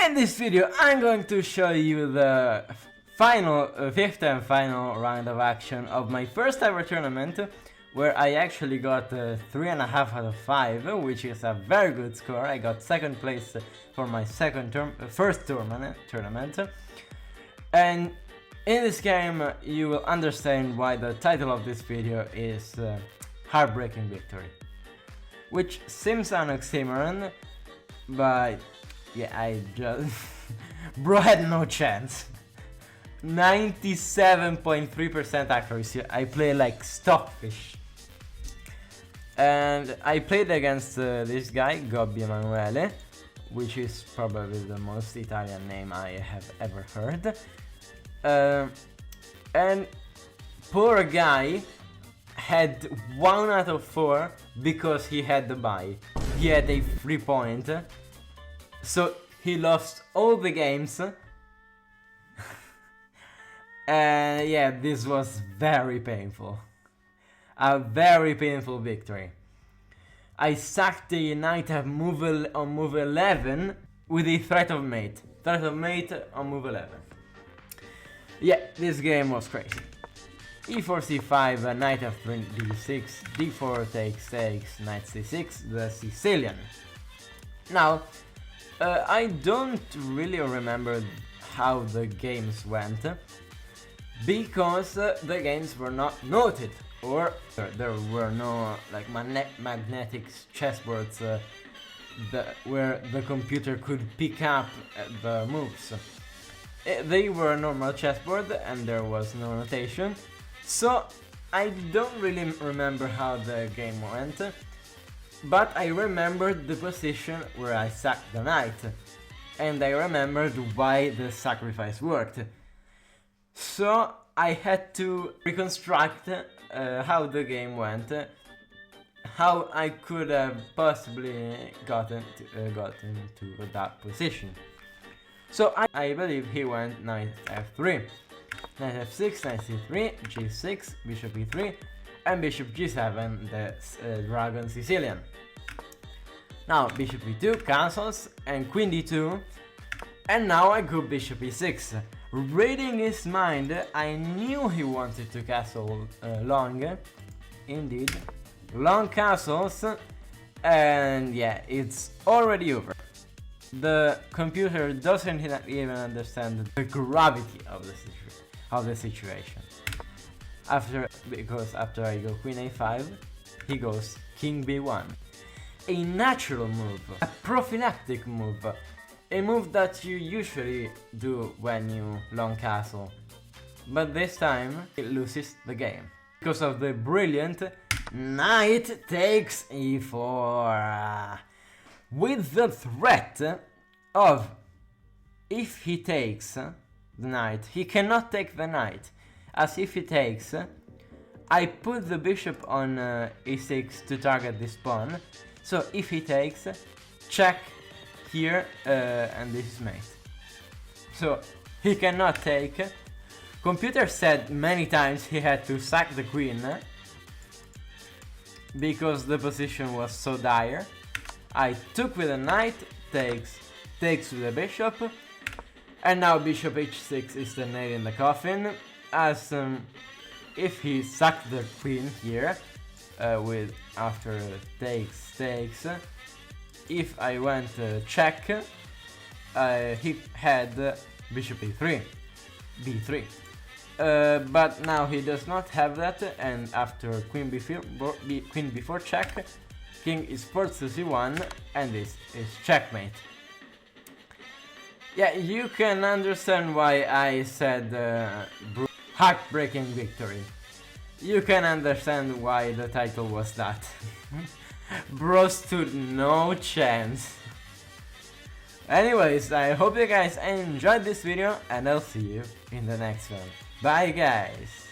In this video I'm going to show you the fifth and final round of action of my first ever tournament, where I actually got 3.5 out of 5, which is a very good score. I got second place for my first tournament. And in this game you will understand why the title of this video is Heartbreaking Victory, which seems an oxymoron, but yeah, I just bro had no chance. 97.3% accuracy. I play like stockfish. And I played against this guy, Gobbi Emanuele, which is probably the most Italian name I have ever heard. And poor guy had 1 out of 4 because he had the bye. He had a free point. So he lost all the games. And yeah, this was very painful. A very painful victory. I sacked the knight on move 11 with a threat of mate. Threat of mate on move 11. Yeah, this game was crazy. e4 c5, knight f3 d6, d4 takes, knight c6, the Sicilian. Now, I don't really remember how the games went, because the games were not noted, or there were no like magnetic chessboards where the computer could pick up the moves. They were a normal chessboard and there was no notation, so I don't really remember how the game went. But I remembered the position where I sacked the knight, and I remembered why the sacrifice worked. So I had to reconstruct how the game went, how I could have possibly gotten to that position. So I believe he went knight f3, knight f6, knight c3, g6, bishop e3, and bishop g7, the dragon Sicilian. Now bishop e2 cancels, and queen d2, and now I go bishop e6. Reading his mind, I knew he wanted to castle long, indeed, long castles, and yeah, it's already over. The computer doesn't even understand the gravity of the situation. Because after I go queen a5, he goes king b1. A natural move, a prophylactic move, a move that you usually do when you long castle. But this time, it loses the game. Because of the brilliant knight takes e4. With the threat of, if he takes the knight, he cannot take the knight. As if he takes, I put the bishop on e6 to target this pawn. So if he takes, check here, and this is mate. So he cannot take. Computer said many times he had to sack the queen because the position was so dire. I took with a knight, takes with the bishop, and now bishop h6 is the nail in the coffin, as if he sacked the queen here, with after takes, if I went check, he had bishop e3, b3. But now he does not have that, and after queen before check, king is forced to c1, and this is checkmate. Yeah, you can understand why I said heartbreaking victory. You can understand why the title was that. Bro stood no chance. Anyways, I hope you guys enjoyed this video, and I'll see you in the next one. Bye guys!